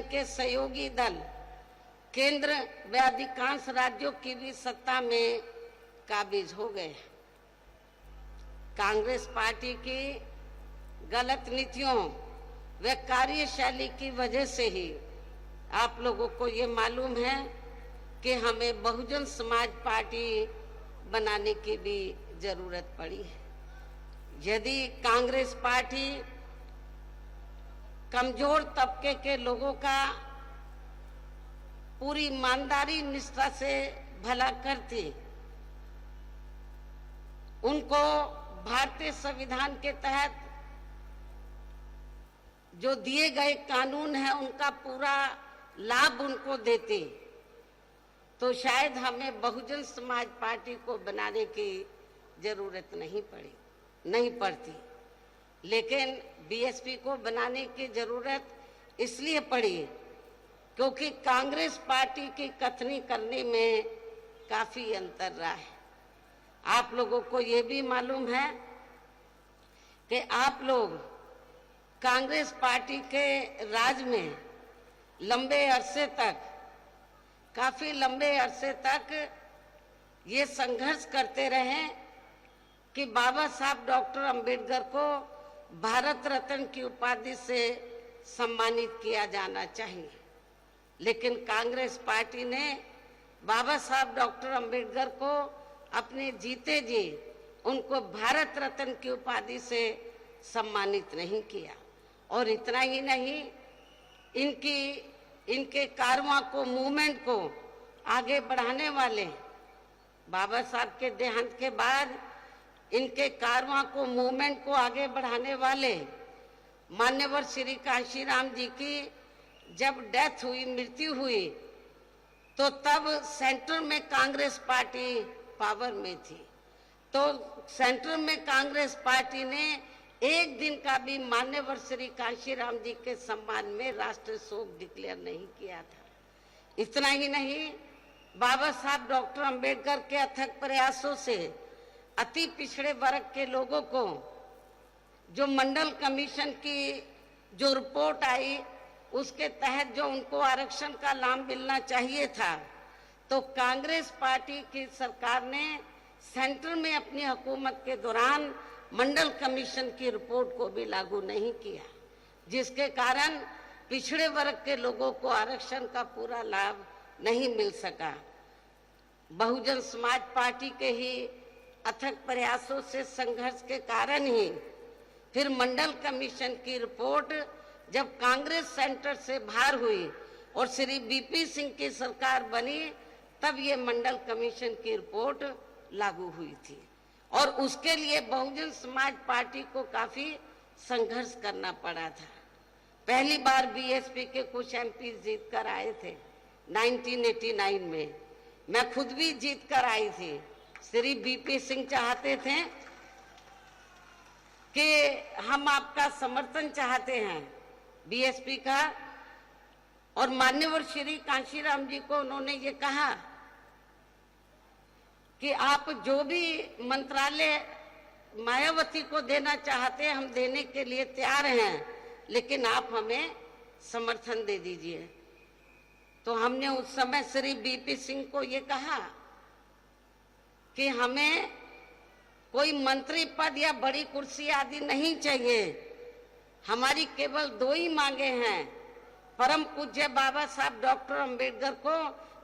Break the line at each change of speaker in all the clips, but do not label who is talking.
इनके सहयोगी दल केंद्र व अधिकांश राज्यों की भी सत्ता में काबिज हो गए। कांग्रेस पार्टी की गलत नीतियों व कार्यशैली की वजह से ही आप लोगों को ये मालूम है कि हमें बहुजन समाज पार्टी बनाने की भी जरूरत पड़ी है। यदि कांग्रेस पार्टी कमजोर तबके के लोगों का पूरी ईमानदारी निष्ठा से भला करती, उनको भारतीय संविधान के तहत जो दिए गए कानून है उनका पूरा लाभ उनको देती, तो शायद हमें बहुजन समाज पार्टी को बनाने की जरूरत नहीं पड़ती। लेकिन बीएसपी को बनाने की जरूरत इसलिए पड़ी क्योंकि कांग्रेस पार्टी की कथनी करने में काफी अंतर रहा है। आप लोगों को ये भी मालूम है कि आप लोग कांग्रेस पार्टी के राज में काफी लंबे अरसे तक ये संघर्ष करते रहे कि बाबा साहब डॉक्टर अंबेडकर को भारत रत्न की उपाधि से सम्मानित किया जाना चाहिए। लेकिन कांग्रेस पार्टी ने बाबा साहब डॉक्टर अंबेडकर को अपने जीते जी उनको भारत रत्न की उपाधि से सम्मानित नहीं किया। और इतना ही नहीं, इनके कारवां को, मूवमेंट को आगे बढ़ाने वाले, बाबा साहब के देहांत के बाद इनके कारवां को, मूवमेंट को आगे बढ़ाने वाले मान्यवर श्री कांशीराम जी की जब डेथ हुई, मृत्यु हुई, तो तब सेंटर में कांग्रेस पार्टी पावर में थी। तो सेंटर में कांग्रेस पार्टी ने एक दिन का भी मान्यवर श्री कांशीराम जी के सम्मान में राष्ट्रीय शोक डिक्लेयर नहीं किया था। इतना ही नहीं, बाबा साहब डॉक्टर अंबेडकर के अथक प्रयासों से अति पिछड़े वर्ग के लोगों को जो मंडल कमीशन की जो रिपोर्ट आई उसके तहत जो उनको आरक्षण का लाभ मिलना चाहिए था, तो कांग्रेस पार्टी की सरकार ने सेंटर में अपनी हुकूमत के दौरान मंडल कमीशन की रिपोर्ट को भी लागू नहीं किया, जिसके कारण पिछड़े वर्ग के लोगों को आरक्षण का पूरा लाभ नहीं मिल सका। बहुजन समाज पार्टी के ही अथक प्रयासों से, संघर्ष के कारण ही फिर मंडल कमीशन की रिपोर्ट जब कांग्रेस सेंटर से बाहर हुई और श्री बीपी सिंह की सरकार बनी, तब ये मंडल कमीशन की रिपोर्ट लागू हुई थी। और उसके लिए बहुजन समाज पार्टी को काफी संघर्ष करना पड़ा था। पहली बार बीएसपी के कुछ एमपी जीत कर आए थे 1989 में। मैं खुद भी जीत कर आई थी। श्री बीपी सिंह चाहते थे कि हम आपका समर्थन चाहते हैं बीएसपी का, और मान्यवर श्री कांशीराम जी को उन्होंने ये कहा कि आप जो भी मंत्रालय मायावती को देना चाहते हैं हम देने के लिए तैयार हैं, लेकिन आप हमें समर्थन दे दीजिए। तो हमने उस समय श्री बीपी सिंह को ये कहा कि हमें कोई मंत्री पद या बड़ी कुर्सी आदि नहीं चाहिए, हमारी केवल दो ही मांगे हैं, परम पूज्य बाबा साहब डॉक्टर अंबेडकर को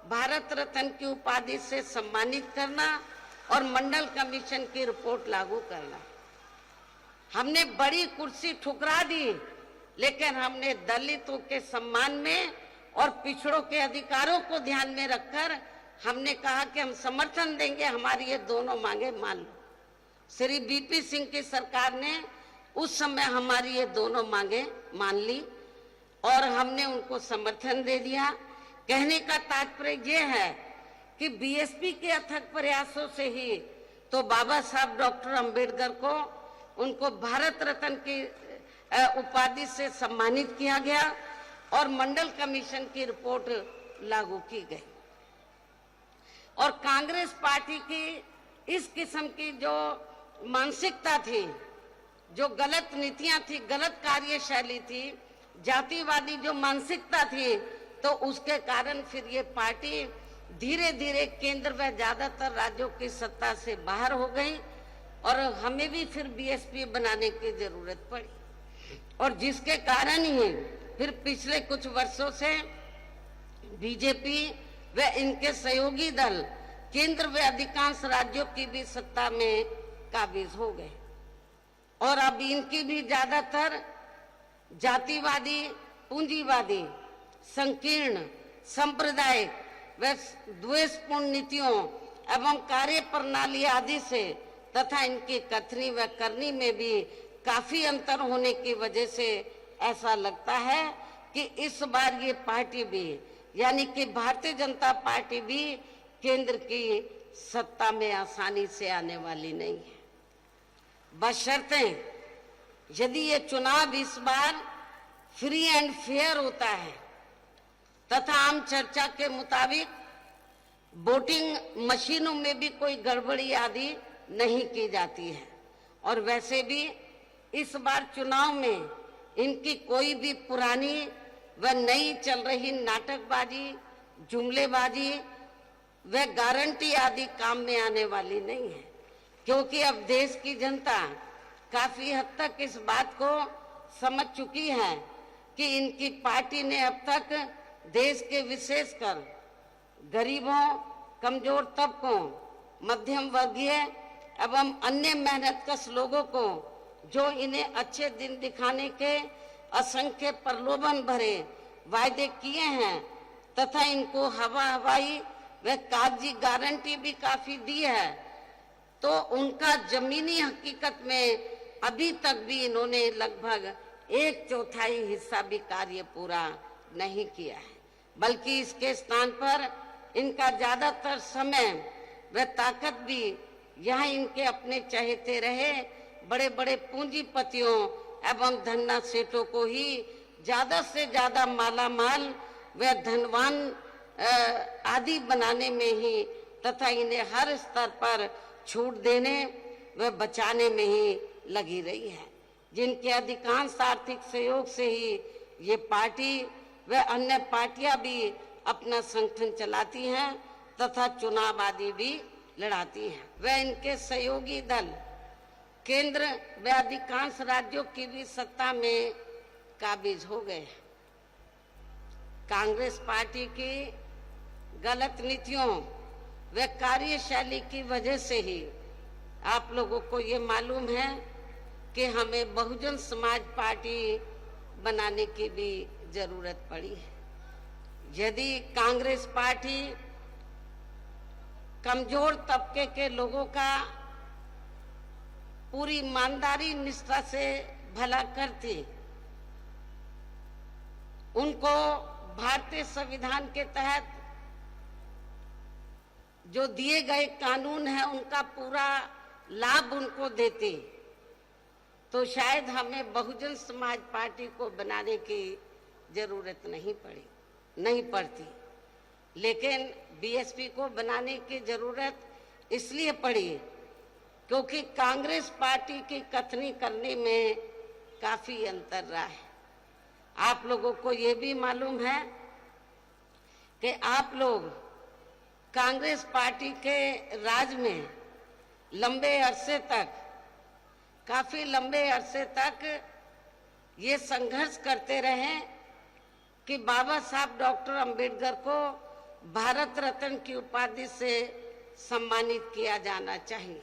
भारत रत्न की उपाधि से सम्मानित करना और मंडल कमीशन की रिपोर्ट लागू करना। हमने बड़ी कुर्सी ठुकरा दी, लेकिन हमने दलितों के सम्मान में और पिछड़ों के अधिकारों को ध्यान में रखकर हमने कहा कि हम समर्थन देंगे, हमारी ये दोनों मांगे मान लो। श्री बीपी सिंह की सरकार ने उस समय हमारी ये दोनों मांगे मान ली और हमने उनको समर्थन दे दिया। कहने का तात्पर्य ये है कि बीएसपी के अथक प्रयासों से ही तो बाबा साहब डॉक्टर अंबेडकर को उनको भारत रत्न की उपाधि से सम्मानित किया गया और मंडल कमीशन की रिपोर्ट लागू की गई। और कांग्रेस पार्टी की इस किस्म की जो मानसिकता थी, जो गलत नीतियां थी, गलत कार्यशैली थी, जातिवादी जो मानसिकता थी, तो उसके कारण फिर ये पार्टी धीरे धीरे केंद्र व ज्यादातर राज्यों की सत्ता से बाहर हो गई और हमें भी फिर बीएसपी बनाने की जरूरत पड़ी। और जिसके कारण ही फिर पिछले कुछ वर्षों से बीजेपी व इनके सहयोगी दल केंद्र व अधिकांश राज्यों की भी सत्ता में काबिज हो गए और अब इनकी भी ज्यादातर जातिवादी, पूंजीवादी, संकीर्ण, सांप्रदायिक व द्वेषपूर्ण नीतियों एवं कार्य प्रणाली आदि से तथा इनकी कथनी व करनी में भी काफी अंतर होने की वजह से ऐसा लगता है कि इस बार ये पार्टी भी यानी कि भारतीय जनता पार्टी भी केंद्र की सत्ता में आसानी से आने वाली नहीं है, बशर्ते यदि ये चुनाव इस बार फ्री एंड फेयर होता है तथा आम चर्चा के मुताबिक वोटिंग मशीनों में भी कोई गड़बड़ी आदि नहीं की जाती है। और वैसे भी इस बार चुनाव में इनकी कोई भी पुरानी व नई चल रही नाटकबाजी, जुमलेबाजी व गारंटी आदि काम में आने वाली नहीं है, क्योंकि अब देश की जनता काफी हद तक इस बात को समझ चुकी है कि इनकी पार्टी ने अब तक देश के विशेषकर गरीबों, कमजोर तबकों, मध्यम वर्गीय एवं अन्य मेहनतकश लोगों को जो इन्हें अच्छे दिन दिखाने के असंख्य प्रलोभन भरे वायदे किए हैं तथा इनको हवाई व कागजी गारंटी भी काफी दी है, तो उनका जमीनी हकीकत में अभी तक भी इन्होंने लगभग 1/4 हिस्सा भी कार्य पूरा नहीं किया है, बल्कि इसके स्थान पर इनका ज्यादातर समय व ताकत भी यहाँ इनके अपने चहेते रहे बड़े बड़े पूंजीपतियों एवं धन्ना सेठों को ही ज्यादा से ज्यादा मालामाल व धनवान आदि बनाने में ही तथा इन्हें हर स्तर पर छूट देने व बचाने में ही लगी रही है, जिनके अधिकांश आर्थिक सहयोग से ही ये पार्टी व अन्य पार्टियां भी अपना संगठन चलाती हैं तथा चुनाव आदि भी लड़ाती हैं। व इनके सहयोगी दल केंद्र व अधिकांश राज्यों की भी सत्ता में काबिज हो गए। कांग्रेस पार्टी की गलत नीतियों व कार्यशैली की वजह से ही आप लोगों को ये मालूम है कि हमें बहुजन समाज पार्टी बनाने की भी जरूरत पड़ी है। यदि कांग्रेस पार्टी कमजोर तबके के लोगों का पूरी ईमानदारी निष्ठा से भला करती, उनको भारतीय संविधान के तहत जो दिए गए कानून है उनका पूरा लाभ उनको देते, तो शायद हमें बहुजन समाज पार्टी को बनाने की जरूरत नहीं पड़ती। लेकिन बीएसपी को बनाने की जरूरत इसलिए पड़ी क्योंकि कांग्रेस पार्टी की कथनी करने में काफी अंतर रहा है। आप लोगों को ये भी मालूम है कि आप लोग कांग्रेस पार्टी के राज में काफी लंबे अरसे तक ये संघर्ष करते रहे कि बाबा साहब डॉक्टर अंबेडकर को भारत रत्न की उपाधि से सम्मानित किया जाना चाहिए।